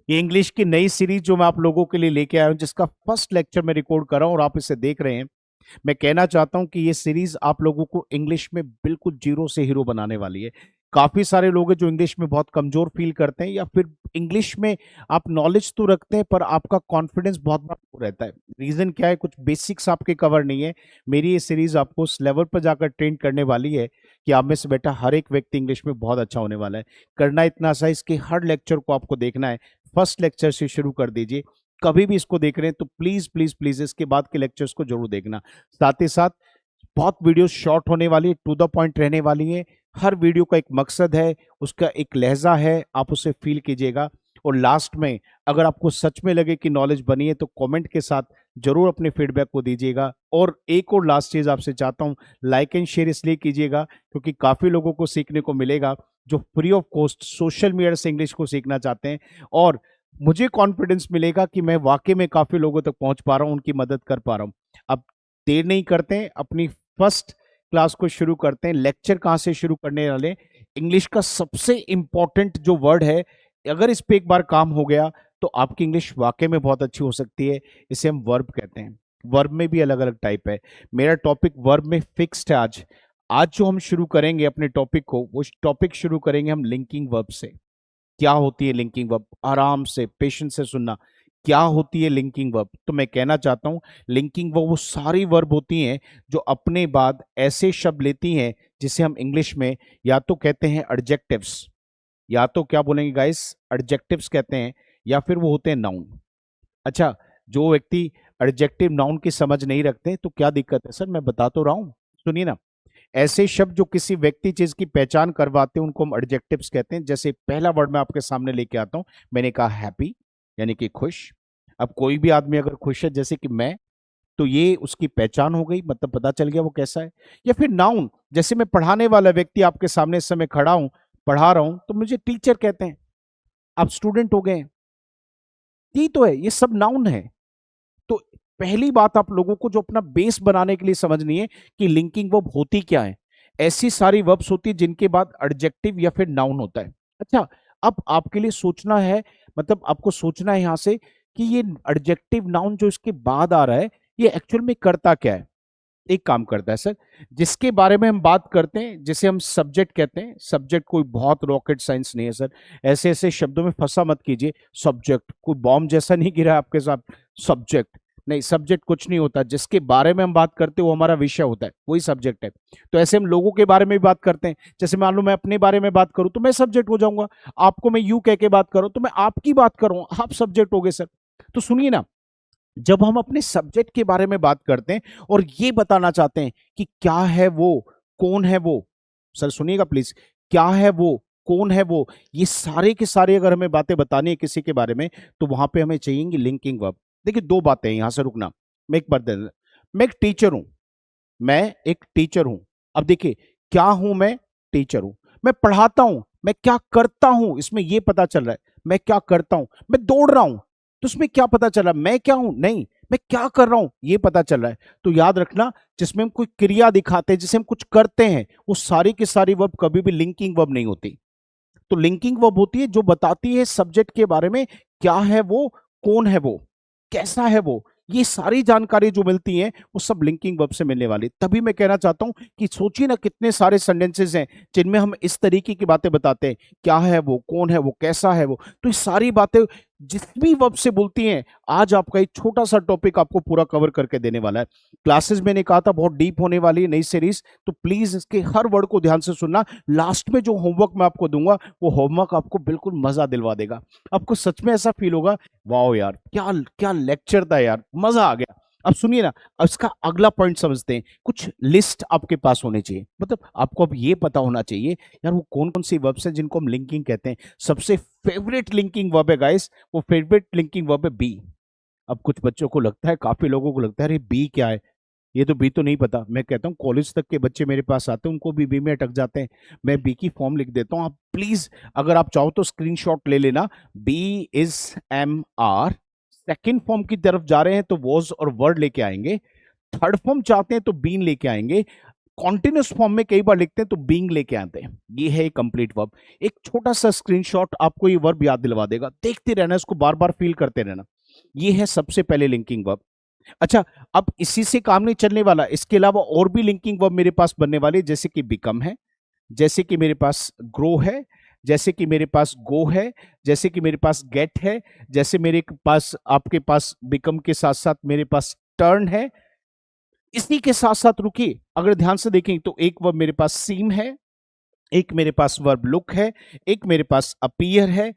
ये इंग्लिश की नई सीरीज जो मैं आप लोगों के लिए लेके आया हूँ, जिसका फर्स्ट लेक्चर मैं रिकॉर्ड कर रहा हूँ और आप इसे देख रहे हैं। मैं कहना चाहता हूं कि ये सीरीज आप लोगों को इंग्लिश में बिल्कुल जीरो से हीरो बनाने वाली है। काफी सारे लोग हैं जो इंग्लिश में बहुत कमजोर फील करते हैं, या फिर इंग्लिश में आप नॉलेज तो रखते हैं पर आपका कॉन्फिडेंस बहुत बार लो रहता है। रीजन क्या है? कुछ बेसिक्स आपके कवर नहीं है। मेरी ये सीरीज आपको उस लेवल पर जाकर ट्रेन करने वाली है कि आप में से बेटा हर एक व्यक्ति इंग्लिश में बहुत अच्छा होने वाला है। करना इतना सा है, इसके हर लेक्चर को आपको देखना है। फर्स्ट लेक्चर से शुरू कर दीजिए। कभी भी इसको देख रहे हैं तो प्लीज प्लीज प्लीज इसके बाद के लेक्चर्स को जरूर देखना। साथ ही साथ बहुत वीडियो शॉर्ट होने वाली है, टू द पॉइंट रहने वाली है। हर वीडियो का एक मकसद है, उसका एक लहजा है, आप उसे फील कीजिएगा। और लास्ट में अगर आपको सच में लगे कि नॉलेज बनी है तो कमेंट के साथ जरूर अपने फीडबैक को दीजिएगा। और एक और लास्ट चीज आपसे चाहता हूं, लाइक एंड शेयर इसलिए कीजिएगा क्योंकि काफी लोगों को सीखने को मिलेगा जो free of cost social media से इंग्लिश को सीखना चाहते हैं। और मुझे कॉन्फिडेंस मिलेगा कि मैं वाकई में काफी लोगों तक पहुंच पा रहा हूं, उनकी मदद कर पा रहा हूं। अब देर नहीं करते हैं, अपनी फर्स्ट क्लास को शुरू करते हैं। लेक्चर कहां से शुरू करने वाले? इंग्लिश का सबसे इंपॉर्टेंट जो वर्ड है, अगर इस पे एक बार काम हो गया तो आपकी इंग्लिश वाकई में बहुत अच्छी हो सकती है। इसे हम वर्ब कहते हैं। वर्ब में भी अलग अलग टाइप है। मेरा टॉपिक वर्ब में फिक्स्ड है आज। आज जो हम शुरू करेंगे अपने टॉपिक को, वो टॉपिक शुरू करेंगे हम लिंकिंग वर्ब से। क्या होती है लिंकिंग वर्ब? आराम से पेशेंस से सुनना। क्या होती है लिंकिंग वर्ब? तो मैं कहना चाहता हूं, लिंकिंग वर्ब वो सारी वर्ब होती हैं जो अपने बाद ऐसे शब्द लेती हैं जिसे हम इंग्लिश में या तो कहते हैं एडजेक्टिव्स, या तो क्या बोलेंगे गाइस, एडजेक्टिव्स कहते हैं, या फिर वो होते हैं नाउन। अच्छा, जो व्यक्ति एडजेक्टिव नाउन की समझ नहीं रखते तो क्या दिक्कत है सर, मैं बता तो रहा हूं, सुनिए ना। ऐसे शब्द जो किसी व्यक्ति चीज की पहचान करवाते हैं उनको हम एडजेक्टिव्स कहते हैं। जैसे पहला वर्ड मैं आपके सामने लेके आता हूं, मैंने कहा हैप्पी, यानी कि खुश। अब कोई भी आदमी अगर खुश है जैसे कि मैं, तो ये उसकी पहचान हो गई, मतलब पता चल गया वो कैसा है। या फिर नाउन, जैसे मैं पढ़ाने वाला व्यक्ति आपके सामने इस समय खड़ा हूं, पढ़ा रहा हूं, तो मुझे टीचर कहते हैं। आप स्टूडेंट हो गए हैं, यही तो है, ये सब नाउन है। तो पहली बात आप लोगों को जो अपना बेस बनाने के लिए समझनी है कि लिंकिंग वर्ब होती क्या है। ऐसी सारी वर्ब्स होती है जिनके बाद एडजेक्टिव या फिर नाउन होता है। अच्छा, अब आपके लिए सोचना है, मतलब आपको सोचना है यहां से कि ये एडजेक्टिव नाउन जो इसके बाद आ रहा है, ये एक्चुअल में करता क्या है। एक काम करता है सर, जिसके बारे में हम बात करते हैं जिसे हम सब्जेक्ट कहते हैं। सब्जेक्ट कोई बहुत रॉकेट साइंस नहीं है सर, ऐसे ऐसे शब्दों में फंसा मत कीजिए। सब्जेक्ट कोई बॉम्ब जैसा नहीं गिरा आपके साथ। सब्जेक्ट नहीं, सब्जेक्ट कुछ नहीं होता। जिसके बारे में हम बात करते हैं वो हमारा विषय होता है, वही सब्जेक्ट है। तो ऐसे हम लोगों के बारे में भी बात करते हैं। जैसे मान लो मैं अपने बारे में बात करूं तो मैं सब्जेक्ट हो जाऊंगा। आपको मैं यू कह के बात करूं तो मैं आपकी बात करूं, आप सब्जेक्ट हो गए सर। तो सुनिए ना, जब हम अपने सब्जेक्ट के बारे में बात करते हैं और ये बताना चाहते हैं कि क्या है वो, कौन है वो, सर सुनिएगा प्लीज, क्या है वो, कौन है वो, ये सारे के सारे अगर हमें बातें बतानी है किसी के बारे में, तो वहां पे हमें चाहिए लिंकिंग वर्ब। देखिए दो बातें हैं, यहां से रुकना। मैं एक बार दे देना। मैं एक टीचर हूं, मैं एक टीचर हूं। अब देखिए, क्या हूं मैं? टीचर हूं। मैं पढ़ाता हूं, मैं क्या करता हूं इसमें ये पता चल रहा है। मैं क्या करता हूं? मैं दौड़ रहा हूं, तो उसमें क्या पता चल रहा है? मैं क्या हूं नहीं, मैं क्या कर रहा हूं ये पता चल रहा है। तो याद रखना, जिसमें हम कोई क्रिया दिखाते हैं, जिसे हम कुछ करते हैं, वो सारी की सारी वर्ब कभी भी लिंकिंग वर्ब नहीं होती। तो लिंकिंग वर्ब होती है जो बताती है सब्जेक्ट के बारे में, क्या है वो, कौन है वो, कैसा है वो। ये सारी जानकारी जो मिलती है वो सब लिंकिंग वर्ब से मिलने वाली। तभी मैं कहना चाहता हूं कि सोचिए ना, कितने सारे सेंटेंसेस हैं जिनमें हम इस तरीके की बातें बताते हैं, क्या है वो, कौन है वो, कैसा है वो। तो ये सारी बातें जिस भी वर्ब से बोलती हैं, आज आपका एक छोटा सा टॉपिक आपको पूरा कवर करके देने वाला है। क्लासेस मैंने कहा था बहुत डीप होने वाली है नई सीरीज, तो प्लीज इसके हर वर्ड को ध्यान से सुनना। लास्ट में जो होमवर्क मैं आपको दूंगा वो होमवर्क आपको बिल्कुल मजा दिलवा देगा। आपको सच में ऐसा फील होगा, वाओ यार, क्या क्या लेक्चर था यार, मजा आ गया। अब सुनिए ना, अब इसका अगला पॉइंट समझते हैं। कुछ लिस्ट आपके पास होनी चाहिए, मतलब आपको अब ये पता होना चाहिए यार वो कौन कौन सी वर्ब्स हैं जिनको हम लिंकिंग कहते हैं। सबसे फेवरेट लिंकिंग वर्ब है गाइस, वो फेवरेट लिंकिंग वर्ब है बी। अब कुछ बच्चों को लगता है, काफी लोगों को लगता है अरे बी क्या है, ये तो बी तो नहीं पता। मैं कहता हूँ कॉलेज तक के बच्चे मेरे पास आते हैं, उनको भी बी में अटक जाते हैं। मैं बी की फॉर्म लिख देता हूँ, आप प्लीज अगर आप चाहो तो स्क्रीनशॉट ले लेना। Be is am are. Second form की तरफ जा रहे हैं तो वॉज और वर्ड लेके आएंगे। थर्ड फॉर्म चाहते हैं तो बीन लेके आएंगे। कॉन्टिन्यूस फॉर्म में कई बार लिखते हैं तो बीइंग लेके आते हैं। ये है कंप्लीट वर्ब। एक छोटा सा स्क्रीनशॉट आपको ये वर्ब याद दिलवा देगा, देखते रहना, इसको बार बार फील करते रहना। ये है सबसे पहले लिंकिंग वर्ब। अच्छा, अब इसी से काम नहीं चलने वाला, इसके अलावा और भी लिंकिंग वर्ब मेरे पास बनने वाले, जैसे कि बिकम है, जैसे कि मेरे पास ग्रो है, जैसे कि मेरे पास गो है, जैसे कि मेरे पास गेट है, जैसे मेरे पास, आपके पास बिकम के साथ साथ मेरे पास टर्न है। इसी के साथ साथ रुकिए, अगर ध्यान से देखें तो एक वर्ब मेरे पास सीम है, एक मेरे पास वर्ब लुक है, एक मेरे पास अपीयर है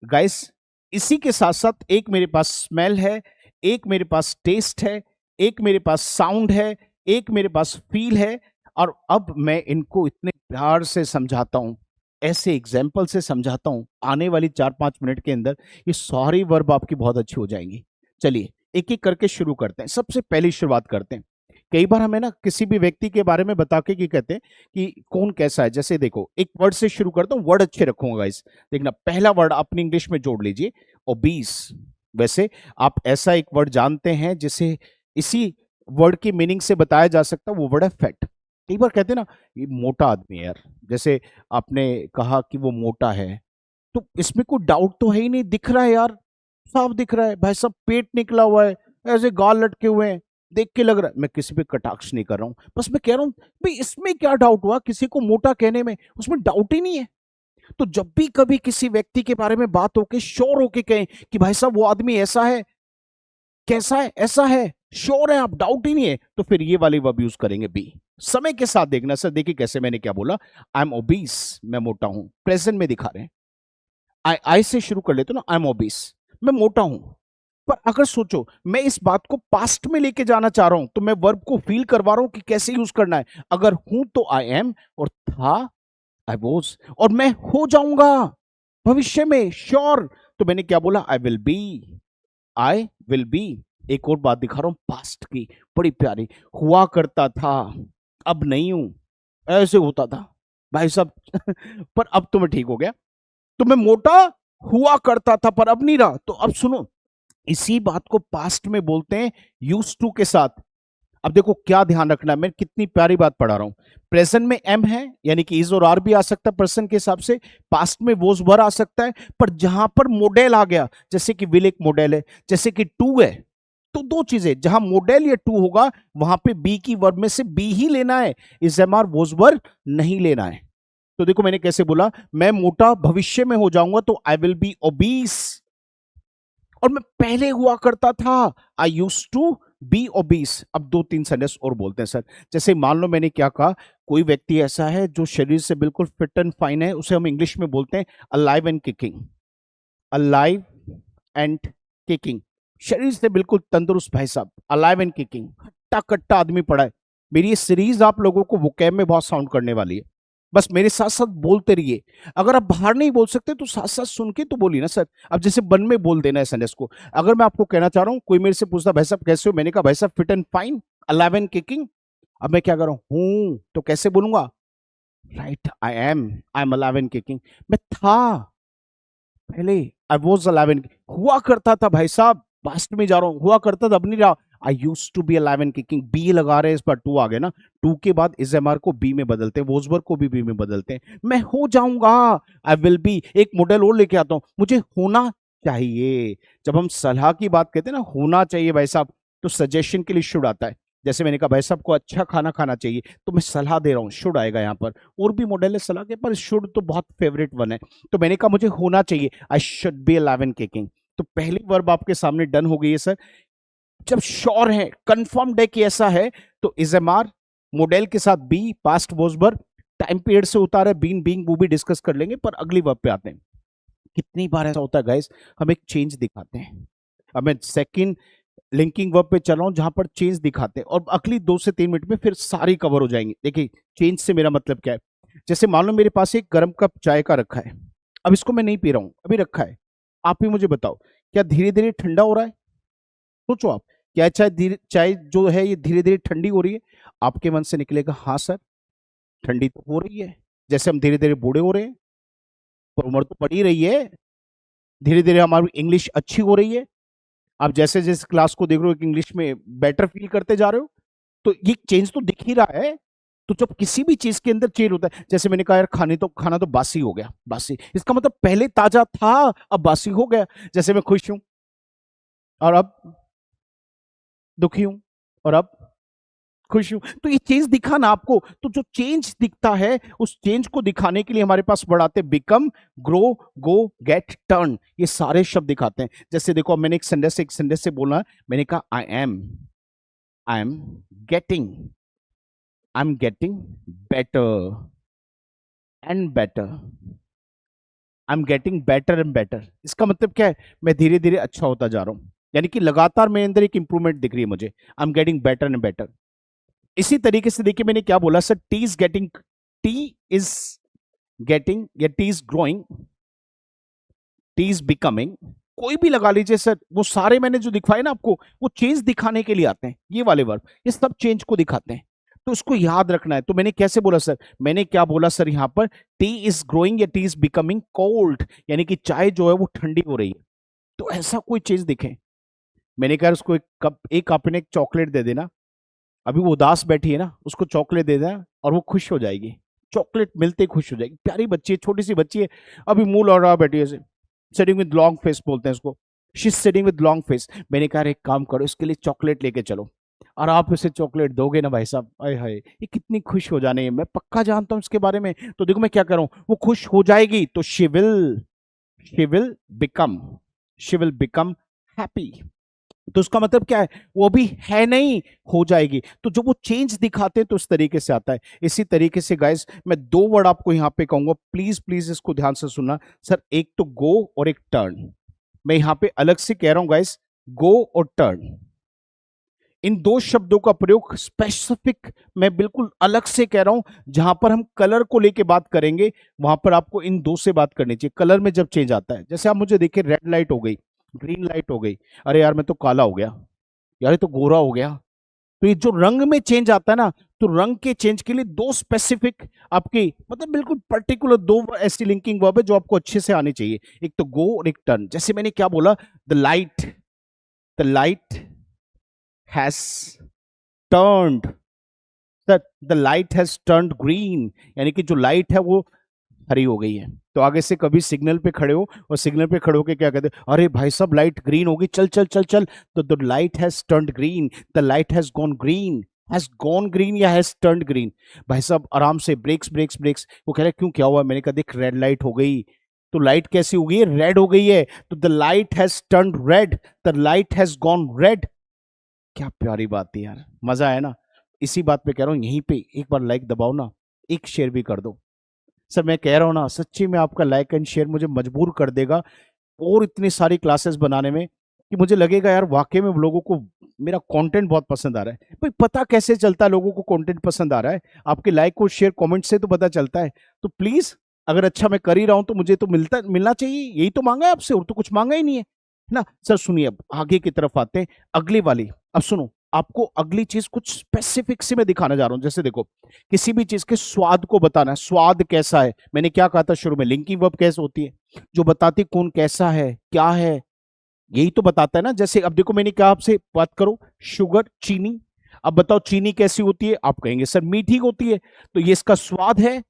गाइस। इसी के साथ साथ एक मेरे पास स्मेल है, एक मेरे पास टेस्ट है, एक मेरे पास साउंड है, एक मेरे पास फील है। और अब मैं इनको इतने प्यार से समझाता हूं, ऐसे एग्जाम्पल से समझाता हूं, आने वाली 4-5 मिनट के अंदर ये सारी वर्ब आपकी बहुत अच्छी हो जाएंगी। चलिए एक एक करके शुरू करते हैं। सबसे पहली शुरुआत करते हैं। कई बार हमें ना किसी भी व्यक्ति के बारे में बता के कहते हैं कि कौन कैसा है। जैसे देखो, एक वर्ड से शुरू करता हूं, वर्ड अच्छे रखूंगा गाइस। देखना, पहला वर्ड अपनी इंग्लिश में जोड़ लीजिए, ओबीस। वैसे आप ऐसा एक वर्ड जानते हैं जिसे इसी वर्ड की मीनिंग से बताया जा सकता है, वो वर्ड है फैट। कई बार कहते हैं ना, ये मोटा आदमी है यार, जैसे आपने कहा कि वो मोटा है, तो इसमें कोई डाउट तो है ही नहीं, दिख रहा है यार, साफ दिख रहा है भाई साहब, पेट निकला हुआ है, ऐसे गाल लटके हुए हैं, देख के लग रहा है। मैं किसी पे कटाक्ष नहीं कर रहा हूं, बस मैं कह रहा हूं भाई इसमें क्या डाउट हुआ, किसी को मोटा कहने में, उसमें डाउट ही नहीं है। तो जब भी कभी किसी व्यक्ति के बारे में बात होके श्योर होके कहें कि भाई साहब वो आदमी ऐसा है, कैसा है, ऐसा है, श्योर है आप, डाउट ही नहीं है, तो फिर ये वाली वर्ब यूज करेंगे बी। समय के साथ देखना सर, देखिए कैसे, मैंने क्या बोला, आई एम ओबीस, मैं मोटा हूं, प्रेजेंट में दिखा रहे हैं। आई से शुरू कर लेते ना, आई एम ओबीस, मैं मोटा हूं। पर अगर सोचो मैं इस बात को पास्ट में लेके जाना चाह रहा हूं, तो मैं वर्ब को फील करवा रहा हूं कि कैसे यूज करना है। अगर हूं तो आई एम, और था आई वॉज, और मैं हो जाऊंगा भविष्य में श्योर, तो मैंने क्या बोला, I will be, I will be. एक और बात दिखा रहा हूं पास्ट की, बड़ी प्यारी, हुआ करता था, अब नहीं हूं, ऐसे होता था भाई साहब पर अब तो मैं ठीक हो गया। तो मैं मोटा हुआ करता था पर अब नहीं रहा। तो अब सुनो, इसी बात को पास्ट में बोलते हैं यूज टू के साथ। अब देखो क्या ध्यान रखना है, मैं कितनी प्यारी बात पढ़ा रहा हूं। प्रेजेंट में एम है, यानी कि इज और आर भी आ सकता है पर्सन के हिसाब से, पास्ट में वोज वर आ सकता है, पर जहां पर मॉडल आ गया, जैसे कि विल एक मॉडल है, जैसे कि टू है, तो दो चीजें, जहां मॉडल या टू होगा वहां पे बी की वर्ब में से बी ही लेना है, इज एम आर वोज वर नहीं लेना है। तो देखो मैंने कैसे बोला, मैं मोटा भविष्य में हो जाऊंगा, तो आई विल बी ओबीस, और मैं पहले हुआ करता था, आई यूज टू बी ओबीस। अब 2-3 सेंटेंस और बोलते हैं सर। जैसे मान लो मैंने क्या कहा, कोई व्यक्ति ऐसा है जो शरीर से बिल्कुल फिट एंड फाइन है, उसे हम इंग्लिश में बोलते हैं alive and kicking. Alive and kicking, शरीर से बिल्कुल तंदुरुस्त भाई साहब, अलाइव एंड किकिंग, हट्टा कट्टा आदमी पड़ा है। मेरी ये सीरीज आप लोगों को वोकैब में बहुत साउंड करने वाली है, बस मेरे साथ साथ बोलते रहिए। अगर आप बाहर नहीं बोल सकते तो साथ साथ सुन के तो बोलिए ना सर। अब जैसे बन में बोल देना है सेंटेंस को। अगर मैं आपको कहना चाह रहा हूं, कोई मेरे से पूछता भाई साहब कैसे हो, मैंने कहा भाई साहब fit and fine, alive and kicking. अब मैं क्या कर रहा हूं, तो कैसे बोलूंगा, right, I am alive and kicking. मैं था पहले, आई वॉज अलाइव एंड, हुआ करता था भाई साहब, पास्ट में जा रहा हूं, हुआ करता था अब नहीं रहा, I used to be alive and kicking. बी लगा रहे हैं, इस बार टू आ गया ना, टू के बाद इज एम आर को बी में बदलते हैं, वोजवर को भी बी में बदलते हैं। मैं हो जाऊंगा, आई विल बी। एक मॉडल और लेके आता हूं, मुझे होना चाहिए। जब हम सलाह की बात कहते हैं ना, होना चाहिए भाई साहब, तो सजेशन के लिए शुड आता है। जैसे मैंने कहा भाई साहब को अच्छा खाना खाना चाहिए, तो मैं सलाह दे रहा हूं, शुड आएगा यहाँ पर। और भी मॉडल है सलाह के, पर शुड तो बहुत फेवरेट वन है। तो मैंने कहा मुझे होना चाहिए, I should be alive and kicking. तो पहली वर्ब आपके सामने डन हो गई है सर। जब श्योर है, कंफर्म्ड है कि ऐसा है, तो इज एम आर, मॉडल के साथ be, past was were, time period से उतारा बीन बीइंग, वो भी डिस्कस कर लेंगे, पर अगली वर्ब पे आते हैं। कितनी बार ऐसा होता है गाइस, हम एक चेंज दिखाते हैं। अब मैं सेकंड लिंकिंग वर्ब पे चल रहा हूं जहां पर चेंज दिखाते हैं, और अगली 2 से 3 मिनट में फिर सारी कवर हो जाएंगी। देखिए चेंज से मेरा मतलब क्या है। जैसे मान लो मेरे पास एक गर्म कप चाय का रखा है, अब इसको मैं नहीं पी रहा हूं, अभी रखा है। आप ही मुझे बताओ, क्या धीरे धीरे ठंडा हो रहा है? सोचो आप, क्या चाय धीरे, चाय जो है ये धीरे धीरे ठंडी हो रही है? आपके मन से निकलेगा हाँ सर, ठंडी तो हो रही है। जैसे हम धीरे धीरे बूढ़े हो रहे हैं, पर उम्र तो पड़ ही रही है। धीरे धीरे हमारी इंग्लिश अच्छी हो रही है, आप जैसे जैसे क्लास को देख रहे हो इंग्लिश में बेटर फील करते जा रहे हो, तो ये चेंज तो दिख ही रहा है। तो जब किसी भी चीज के अंदर चेंज होता है, जैसे मैंने कहा यार खाना तो बासी हो गया, बासी, इसका मतलब पहले ताजा था, अब बासी हो गया। जैसे मैं खुश हूं और अब दुखी हूं, और अब खुश हूं। तो ये चेंज दिखा ना आपको, तो जो चेंज दिखता है उस चेंज को दिखाने के लिए हमारे पास बढ़ाते बिकम, ग्रो, गो, गेट, टर्न, ये सारे शब्द दिखाते हैं। जैसे देखो, मैंने एक सेंटेंस से बोला, मैंने कहा I am getting, I am getting better and better, I am getting better and better. इसका मतलब क्या है, मैं धीरे धीरे अच्छा होता जा रहा हूं, यानी कि लगातार मेरे अंदर एक इंप्रूवमेंट दिख रही है मुझे। I am getting better and better. इसी तरीके से देखिए मैंने क्या बोला सर, टी इज गेटिंग या T is growing, T is becoming, कोई भी लगा लीजिए सर, वो सारे मैंने जो दिखवाए ना आपको, वो चेंज दिखाने के लिए आते हैं, ये वाले वर्ब, ये सब चेंज को दिखाते हैं। तो इसको याद रखना है। तो मैंने कैसे बोला सर, मैंने क्या बोला सर यहां पर, टी इज ग्रोइंग या टी इज बिकमिंग कोल्ड, यानी कि चाय जो है वो ठंडी हो रही है। तो ऐसा कोई चीज दिखे, मैंने कहा उसको एक कप ने एक चॉकलेट दे देना, अभी वो उदास बैठी है ना, उसको चॉकलेट दे देना और वो खुश हो जाएगी, चॉकलेट मिलते ही खुश हो जाएगी। प्यारी बच्ची है, छोटी सी बच्ची है, अभी मुंह लौटा बैठी है, सिटिंग विद लॉन्ग फेस बोलते हैं इसको, she is sitting with long face. मैंने कहा एक काम करो, इसके लिए चॉकलेट लेके चलो, और आप इसे चॉकलेट दोगे ना भाई साहब, आय हाय ये कितनी खुश हो जाने है, मैं पक्का जानता हूं इसके बारे में। तो देखो मैं क्या कर रहा हूं, वो खुश हो जाएगी, तो she will become, she will become happy. तो उसका मतलब क्या है, वो भी है नहीं, हो जाएगी। तो जो वो चेंज दिखाते हैं तो इस तरीके से आता है। इसी तरीके से गाइस मैं दो वर्ड आपको यहां पे कहूंगा, प्लीज प्लीज इसको ध्यान से सुनना सर, एक तो गो और एक टर्न। मैं यहां पे अलग से कह रहा हूं गाइस, गो और टर्न, इन दो शब्दों का प्रयोग स्पेसिफिक, मैं बिल्कुल अलग से कह रहा हूं, जहां पर हम कलर को लेके बात करेंगे वहां पर आपको इन दो से बात करनी चाहिए। कलर में जब चेंज आता है, जैसे आप मुझे देखिए, रेड लाइट हो गई, ग्रीन लाइट हो गई, अरे यार मैं तो काला हो गया, यार ये तो गोरा हो गया। तो ये जो रंग में चेंज आता है ना, तो रंग के चेंज के लिए दो स्पेसिफिक आपकी, मतलब बिल्कुल पर्टिकुलर दो ऐसी लिंकिंग वर्ब है जो आपको अच्छे से आनी चाहिए, एक तो गो और एक टर्न। जैसे मैंने क्या बोला, the light has turned, the light has turned green, यानी कि जो लाइट है वो हरी हो गई है। तो आगे से कभी सिग्नल पे खड़े हो और सिग्नल पे खड़े होके क्या कहते हैं, अरे भाई साहब लाइट ग्रीन होगी, चल चल चल चल, तो the light has turned green, the light has gone green या हैज टर्न्ड ग्रीन। भाई साहब आराम से, ब्रेक्स ब्रेक्स ब्रेक्स। वो कह रहे क्यों, क्या हुआ, मैंने कहा देख रेड लाइट हो गई, तो लाइट कैसी हो गई है, रेड हो गई है, तो the light has turned red, the light has gone red. क्या प्यारी बात थी यार, मजा आया ना। इसी बात पे कह रहा हूं, यहीं पे एक बार लाइक दबाओ ना, एक शेयर भी कर दो। सर मैं कह रहा हूं ना, सच्ची में आपका लाइक एंड शेयर मुझे मजबूर कर देगा और इतनी सारी क्लासेस बनाने में, कि मुझे लगेगा यार वाकई में लोगों को मेरा कंटेंट बहुत पसंद आ रहा है। भाई पता कैसे चलता है लोगों को कंटेंट पसंद आ रहा है, आपके लाइक और शेयर कमेंट से तो पता चलता है। तो प्लीज, अगर अच्छा मैं कर ही रहा हूं तो मुझे तो मिलना चाहिए, यही तो मांगा है आपसे, और तो कुछ मांगा ही नहीं है ना। सर सुनिए, अब आगे की तरफ आते हैं, अगली वाली। अब सुनो, आपको अगली चीज कुछ स्पेसिफिक से मैं दिखाने जा रहा हूं। जैसे देखो, किसी भी चीज के स्वाद को बताना है, स्वाद कैसा है, मैंने क्या कहा था शुरू में, लिंकिंग वर्ब कैसे होती है, जो बताती कौन कैसा है, क्या है, यही तो बताता है ना। जैसे अब देखो, मैंने कहा आपसे बात करो, शुगर, चीनी, अब बताओ चीनी कैसी होती है, आप कहेंगे सर मीठी होती है, तो ये इसका स्वाद है।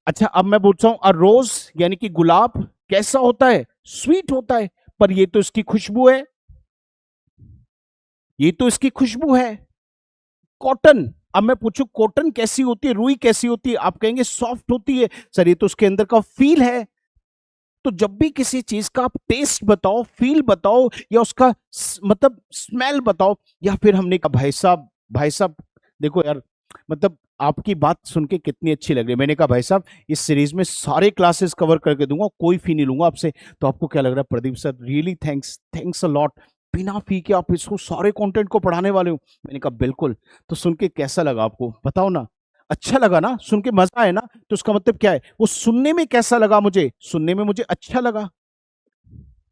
अच्छा अब मैं पूछता हूं, रोज यानी कि गुलाब कैसा होता है, स्वीट होता है, पर ये तो इसकी खुशबू है, ये तो इसकी खुशबू है। कॉटन, अब मैं पूछूं कॉटन कैसी होती है, रुई कैसी होती है, आप कहेंगे सॉफ्ट होती है, सर ये तो उसके अंदर का फील है। तो जब भी किसी चीज का आप टेस्ट बताओ, फील बताओ, या उसका मतलब स्मेल बताओ, या फिर हमने कहा भाई साहब देखो यार, मतलब आपकी बात सुन के कितनी अच्छी लग रही है, मैंने कहा भाई साहब इस सीरीज में सारे क्लासेस कवर करके दूंगा, कोई फी नहीं लूंगा आपसे। तो आपको क्या लग रहा है, Pradeep sir really thanks a lot, बिना फी के आप इसको सारे कंटेंट को पढ़ाने वाले हो। मैंने कहा बिल्कुल। तो सुन के कैसा लगा आपको, बताओ ना, अच्छा लगा ना, सुन के मजा आया ना। तो उसका मतलब क्या है, वो सुनने में कैसा लगा, मुझे सुनने में मुझे अच्छा लगा।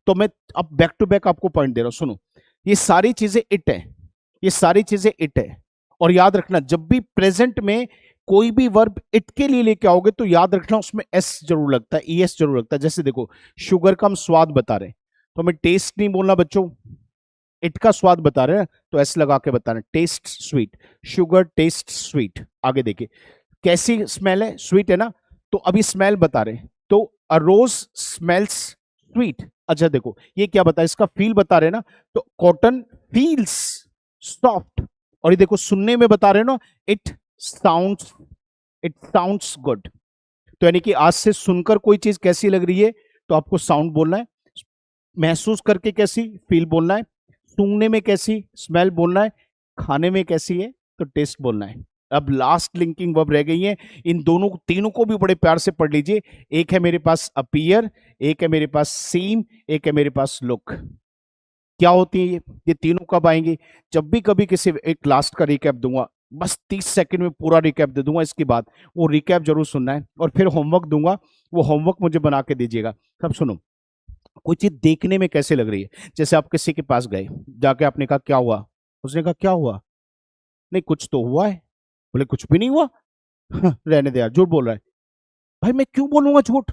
तो मैं अब बैक टू बैक आपको पॉइंट दे रहा हूं, सुनो, ये सारी चीजें इट है, ये सारी चीजें इट है। और याद रखना, जब भी प्रेजेंट में कोई भी वर्ब इट के लिए लेके आओगे तो याद रखना उसमें एस जरूर लगता है, ईएस जरूर लगता है। जैसे देखो, शुगर का हम स्वाद बता रहे हैं, तो हमें टेस्ट नहीं बोलना बच्चों, इट का स्वाद बता रहे हैं तो एस लगा के बता रहे हैं, test sweet, sugar test sweet. आगे देखिए कैसी स्मेल है, स्वीट है ना, तो अभी स्मेल बता रहे हैं, तो अ रोज स्मेल्स स्वीट। अच्छा देखो ये क्या बता, इसका फील बता रहे हैं ना, तो कॉटन फील्स सॉफ्ट। और ये देखो सुनने में बता रहे हैं ना, it sounds, it sounds good. तो यानी कि आज से सुनकर कोई चीज कैसी लग रही है तो आपको साउंड बोलना है, महसूस करके कैसी, फील बोलना है, सूंघने में कैसी, स्मेल बोलना है, खाने में कैसी है तो टेस्ट बोलना है। अब लास्ट लिंकिंग वर्ब रह गई है, इन दोनों तीनों को भी बड़े प्यार से पढ़ लीजिए। एक है मेरे पास अपीयर, एक है मेरे पास सीम, एक है मेरे पास लुक। क्या होती है ये तीनों कब आएंगी, जब भी कभी किसी एक लास्ट का रिकैप दूंगा, बस 30 सेकंड में पूरा रिकैप दे दूंगा, इसके बाद वो रिकैप जरूर सुनना है, और फिर होमवर्क दूंगा, वो होमवर्क मुझे बना के दीजिएगा। सब सुनो, कोई चीज देखने में कैसे लग रही है, जैसे आप किसी के पास गए, जाके आपने कहा क्या हुआ, उसने कहा क्या हुआ, नहीं कुछ तो हुआ है, बोले कुछ भी नहीं हुआ। रहने दे यार, झूठ बोल रहा है। भाई मैं क्यों बोलूंगा झूठ,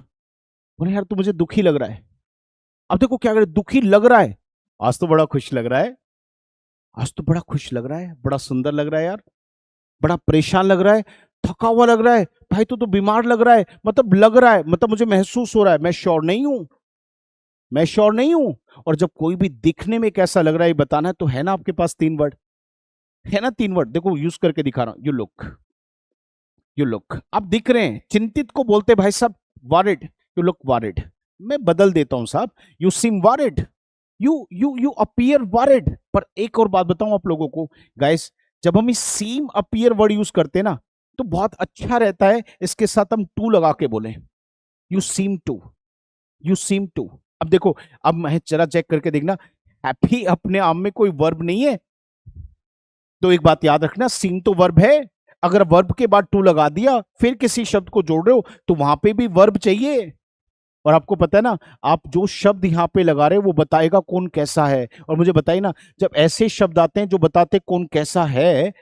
बोले यार तो मुझे दुखी लग रहा है। अब देखो क्या करे, दुखी लग रहा है, आज तो बड़ा खुश लग रहा है, आज तो बड़ा खुश लग रहा है, बड़ा सुंदर लग रहा है यार, बड़ा परेशान लग रहा है, थका हुआ लग रहा है, भाई तो बीमार लग रहा है, मतलब लग रहा है, मतलब मुझे महसूस हो रहा है, मैं श्योर नहीं हूं, मैं श्योर नहीं हूं। और जब कोई भी दिखने में कैसा लग रहा है ये बताना है, तो है ना आपके पास 3 वर्ड, है ना 3 वर्ड, देखो यूज करके दिखा रहा हूं, यू लुक, यू लुक, आप दिख रहे हैं। चिंतित को बोलते भाई साहब वॉरिड, यू लुक वॉरिड, मैं बदल देता हूं साहब, you seem worried, you appear worried. पर एक और बात बताऊं आप लोगों को गाइस, जब हम इस सीम अपीयर वर्ड यूज करते हैं ना, तो बहुत अच्छा रहता है इसके साथ हम टू लगा के बोले, you seem to, you seem to. अब देखो, अब मैं जरा चेक करके देखना, हैप्पी अपने आप में कोई वर्ब नहीं है, तो एक बात याद रखना, सीम तो वर्ब है, अगर वर्ब के बाद टू लगा दिया फिर किसी शब्द को जोड़ रहे हो तो वहां पे भी वर्ब चाहिए। और आपको पता है ना, आप जो शब्द यहाँ पे लगा रहे हो वो बताएगा कौन कैसा है। और मुझे बताइए ना, जब ऐसे शब्द आते हैं जो बताते कौन कैसा है,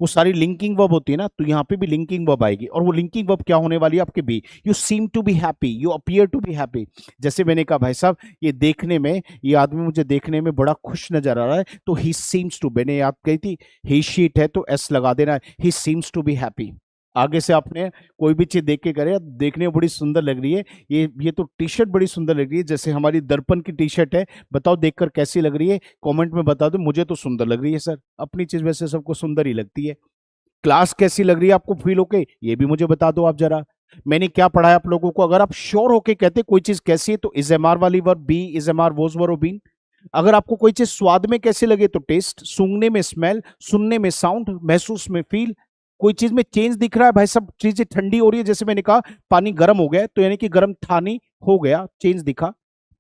वो सारी लिंकिंग वर्ब होती है ना, तो यहाँ पे भी लिंकिंग वर्ब आएगी, और वो लिंकिंग वर्ब क्या होने वाली है आपके be, you seem to be happy, you appear to be happy. जैसे मैंने कहा भाई साहब ये देखने में, ये आदमी मुझे देखने में बड़ा खुश नजर आ रहा है, तो ही सीम्स टू, मैंने याद कही थी ही शीट है तो एस लगा देना है, he seems to be happy. आगे से आपने कोई भी चीज देख के करे, देखने में बड़ी सुंदर लग रही है, ये तो टी शर्ट बड़ी सुंदर लग रही है, जैसे हमारी दर्पण की टी शर्ट है, बताओ देखकर कैसी लग रही है, कमेंट में बता दो, मुझे तो सुंदर लग रही है सर, अपनी चीज वैसे सबको सुंदर ही लगती है। क्लास कैसी लग रही है आपको फील होके, ये भी मुझे बता दो आप जरा। मैंने क्या पढ़ाया आप लोगों को, अगर आप श्योर होके कहते कोई चीज कैसी है तो इज एम आर वाली verb be, is am are was were been. अगर आपको कोई चीज स्वाद में कैसे लगे तो टेस्ट, सूंघने में स्मेल, सुनने में साउंड, महसूस में फील। कोई चीज में चेंज दिख रहा है भाई, सब चीजें ठंडी हो रही है, जैसे मैंने कहा पानी गर्म हो गया तो यानी कि गर्म था नहीं, हो गया, चेंज दिखा।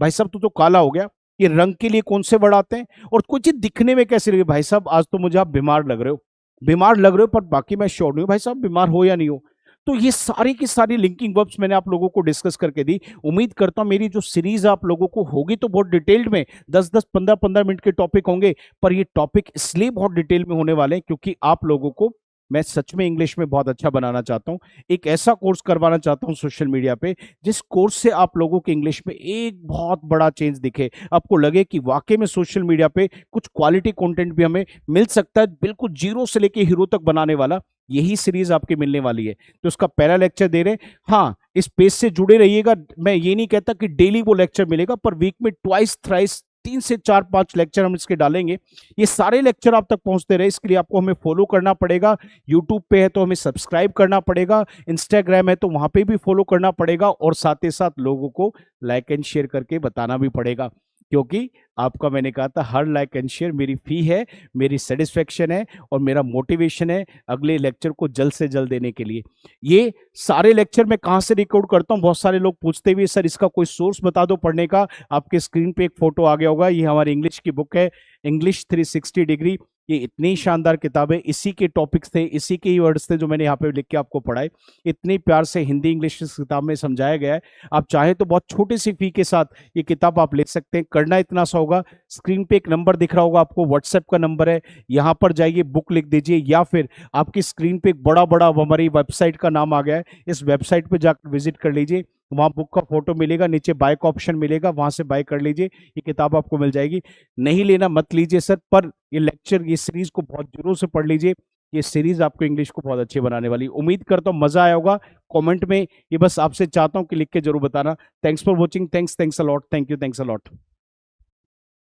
भाई साहब तो काला हो गया, ये रंग के लिए कौन से वर्ड आते हैं। और कोई चीज दिखने में कैसे लगे, भाई साहब आज तो मुझे आप बीमार लग रहे हो, बीमार लग रहे हो, पर बाकी मैं श्योर नहीं हूं भाई साहब बीमार हो या नहीं हो। तो ये सारी की सारी लिंकिंग वर्ब्स मैंने आप लोगों को डिस्कस करके दी। उम्मीद करता हूं मेरी जो सीरीज आप लोगों को होगी तो बहुत डिटेल्ड में 10-10 15-15 मिनट के टॉपिक होंगे, पर ये टॉपिक इसलिए बहुत डिटेल में होने वाले हैं क्योंकि आप लोगों को मैं सच में इंग्लिश में बहुत अच्छा बनाना चाहता हूं। एक ऐसा कोर्स करवाना चाहता हूं सोशल मीडिया पे, जिस कोर्स से आप लोगों के इंग्लिश में एक बहुत बड़ा चेंज दिखे, आपको लगे कि वाकई में सोशल मीडिया पे कुछ क्वालिटी कंटेंट भी हमें मिल सकता है, बिल्कुल जीरो से लेके हीरो तक बनाने वाला। यही सीरीज आपकी मिलने वाली है, तो उसका पहला लेक्चर दे रहे हैं। हाँ, इस पेज से जुड़े रहिएगा, मैं ये नहीं कहता कि डेली वो लेक्चर मिलेगा, पर वीक में ट्वाइस थ्राइस 3 से 4-5 लेक्चर हम इसके डालेंगे। ये सारे लेक्चर आप तक पहुंचते रहे, इसके लिए आपको हमें फॉलो करना पड़ेगा। यूट्यूब पे है तो हमें सब्सक्राइब करना पड़ेगा, इंस्टाग्राम है तो वहां पे भी फॉलो करना पड़ेगा, और साथ ही साथ लोगों को लाइक एंड शेयर करके बताना भी पड़ेगा, क्योंकि आपका मैंने कहा था हर लाइक एंड शेयर मेरी फी है, मेरी सेटिस्फेक्शन है और मेरा मोटिवेशन है अगले लेक्चर को जल्द से जल्द देने के लिए। ये सारे लेक्चर मैं कहाँ से रिकॉर्ड करता हूँ, बहुत सारे लोग पूछते हुए सर इसका कोई सोर्स बता दो पढ़ने का। आपके स्क्रीन पे एक फोटो आ गया होगा, ये हमारी इंग्लिश की बुक है, इंग्लिश 360 डिग्री। ये इतनी शानदार किताब है, इसी के टॉपिक्स थे, इसी के ही वर्ड्स थे जो मैंने यहाँ पे लिख के आपको पढ़ाए। इतनी प्यार से हिंदी इंग्लिश इस किताब में समझाया गया है। आप चाहे तो बहुत छोटी सी फी के साथ ये किताब आप ले सकते हैं। करना इतना सा होगा, स्क्रीन पे एक नंबर दिख रहा होगा आपको, व्हाट्सएप का नंबर है, यहाँ पर जाइए बुक लिख दीजिए, या फिर आपकी स्क्रीन पे एक बड़ा बड़ा हमारी वेबसाइट का नाम आ गया है, इस वेबसाइट पे जाकर विजिट कर लीजिए। वहाँ बुक का फोटो मिलेगा, नीचे बाय का ऑप्शन मिलेगा, वहां से बाय कर लीजिए, ये किताब आपको मिल जाएगी। नहीं लेना मत लीजिए सर, पर ये लेक्चर, ये सीरीज को बहुत जरूर से पढ़ लीजिए। ये सीरीज आपको इंग्लिश को बहुत अच्छी बनाने वाली है। उम्मीद करता हूँ मजा आया होगा। कमेंट में ये बस आपसे चाहता हूँ कि लिख के जरूर बताना। Thanks for watching, thanks a lot, thank you, thanks a lot.